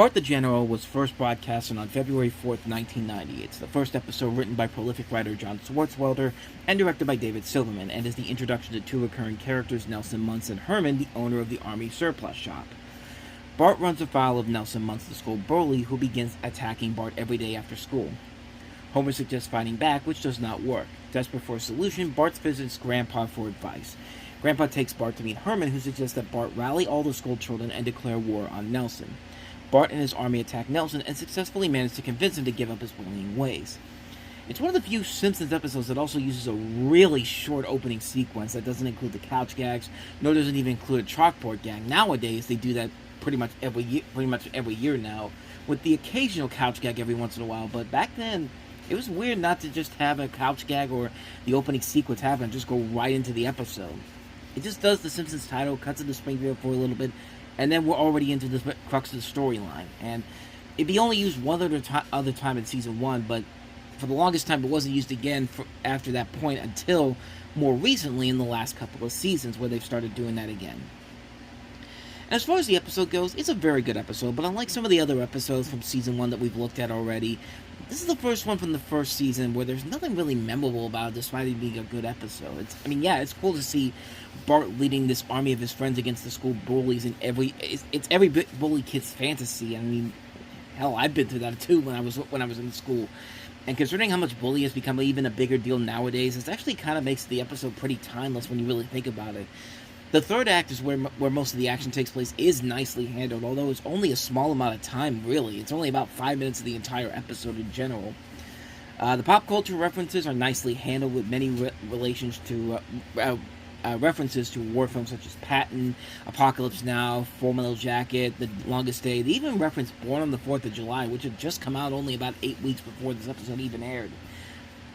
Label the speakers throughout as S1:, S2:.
S1: Bart the General was first broadcasted on February 4th, 1990. It's the first episode written by prolific writer John Schwartzwelder and directed by David Silverman, and is the introduction to two recurring characters, Nelson Muntz and Herman, the owner of the Army surplus shop. Bart runs afoul of Nelson Muntz, the school bully, who begins attacking Bart every day after school. Homer suggests fighting back, which does not work. Desperate for a solution, Bart visits Grandpa for advice. Grandpa takes Bart to meet Herman, who suggests that Bart rally all the school children and declare war on Nelson. Bart and his army attack Nelson and successfully manage to convince him to give up his bullying ways. It's one of the few Simpsons episodes that also uses a really short opening sequence that doesn't include the couch gags, nor does it even include a chalkboard gag. Nowadays, they do that pretty much every year now, with the occasional couch gag every once in a while. But back then, it was weird not to just have a couch gag or the opening sequence happen and just go right into the episode. It just does the Simpsons title, cuts into Springfield for a little bit, and then we're already into the crux of the storyline. And it'd be only used one other time in season 1, but for the longest time it wasn't used again after that point until more recently in the last couple of seasons, where they've started doing that again. And as far as the episode goes, it's a very good episode, but unlike some of the other episodes from season 1 that we've looked at already, this is the first one from the first season where there's nothing really memorable about it, despite it being a good episode. It's cool to see Bart leading this army of his friends against the school bullies, and it's every bully kid's fantasy. I mean, hell, I've been through that too when I was in school. And considering how much bullying has become even a bigger deal nowadays, it actually kind of makes the episode pretty timeless when you really think about it. The third act is where most of the action takes place, is nicely handled, although it's only a small amount of time, really. It's only about 5 minutes of the entire episode in general. The pop culture references are nicely handled, with many references to war films such as Patton, Apocalypse Now, Full Metal Jacket, The Longest Day. They even reference Born on the 4th of July, which had just come out only about 8 weeks before this episode even aired.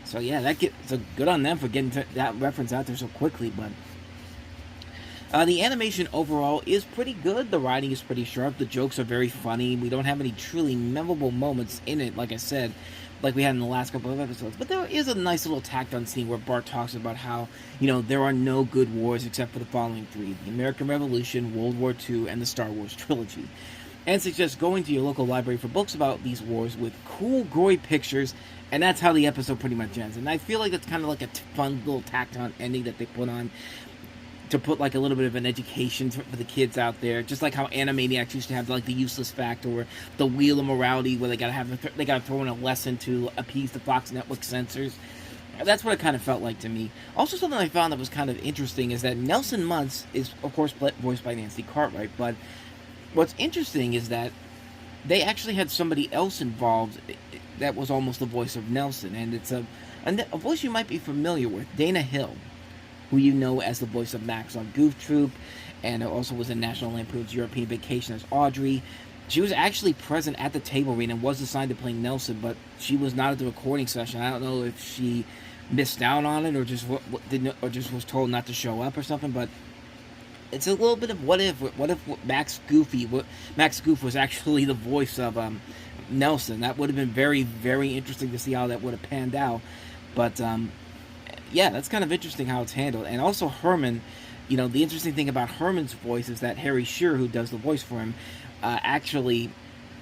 S1: So yeah, so good on them for getting that reference out there so quickly, but the animation overall is pretty good. The writing is pretty sharp. The jokes are very funny. We don't have any truly memorable moments in it, like I said, like we had in the last couple of episodes. But there is a nice little tacked-on scene where Bart talks about how, there are no good wars except for the following 3: the American Revolution, World War II, and the Star Wars trilogy. And suggests going to your local library for books about these wars with cool, gory pictures, and that's how the episode pretty much ends. And I feel like it's kind of like a fun little tacked-on ending that they put on to put like a little bit of an education for the kids out there, just like how Animaniacs used to have like the useless fact or the wheel of morality, where they gotta throw in a lesson to appease the Fox Network censors. That's what it kind of felt like to me. Also, something I found that was kind of interesting is that Nelson Muntz is, of course, voiced by Nancy Cartwright, but what's interesting is that they actually had somebody else involved that was almost the voice of Nelson, and it's a voice you might be familiar with, Dana Hill, who you know as the voice of Max on Goof Troop, and also was in National Lampoon's European Vacation as Audrey. She was actually present at the table read and was assigned to play Nelson, but she was not at the recording session. I don't know if she missed out on it or just was told not to show up or something, but it's a little bit of what if Max Goof was actually the voice of Nelson. That would have been very, very interesting to see how that would have panned out. But yeah, that's kind of interesting how it's handled. And also Herman, the interesting thing about Herman's voice is that Harry Shearer, who does the voice for him,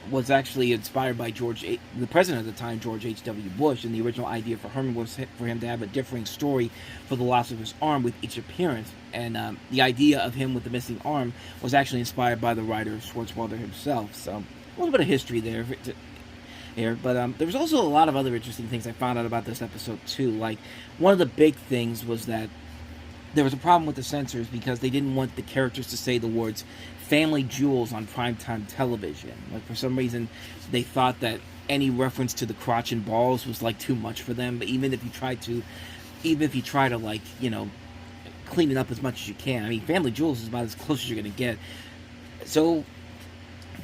S1: was actually inspired by the president at the time, George H.W. Bush, and the original idea for Herman was for him to have a differing story for the loss of his arm with each appearance. And the idea of him with the missing arm was actually inspired by the writer Schwartzwelder himself. So a little bit of history there. But there was also a lot of other interesting things I found out about this episode too. Like, one of the big things was that there was a problem with the censors because they didn't want the characters to say the words "family jewels" on primetime television. Like, for some reason, they thought that any reference to the crotch and balls was like too much for them. But even if you try to like, clean it up as much as you can, I mean, family jewels is about as close as you're gonna get. So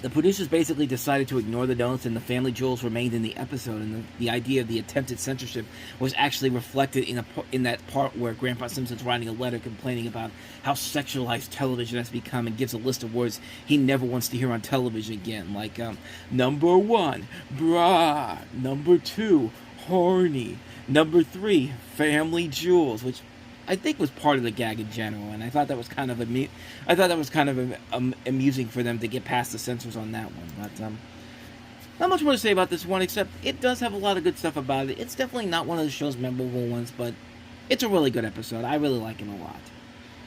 S1: the producers basically decided to ignore the notes, and the family jewels remained in the episode, and the idea of the attempted censorship was actually reflected in that part where Grandpa Simpson's writing a letter complaining about how sexualized television has become, and gives a list of words he never wants to hear on television again, like number 1, bra, number 2, horny, number 3, family jewels, which I think was part of the gag in general, and I thought that was kind of amusing for them to get past the censors on that one. But not much more to say about this one, except it does have a lot of good stuff about it. It's definitely not one of the show's memorable ones, but it's a really good episode. I really like it a lot.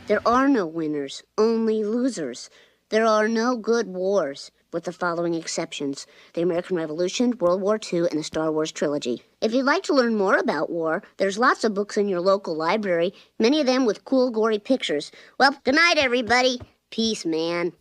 S2: There are no winners, only losers. There are no good wars, with the following exceptions: the American Revolution, World War II, and the Star Wars trilogy. If you'd like to learn more about war, there's lots of books in your local library, many of them with cool, gory pictures. Well, good night, everybody. Peace, man.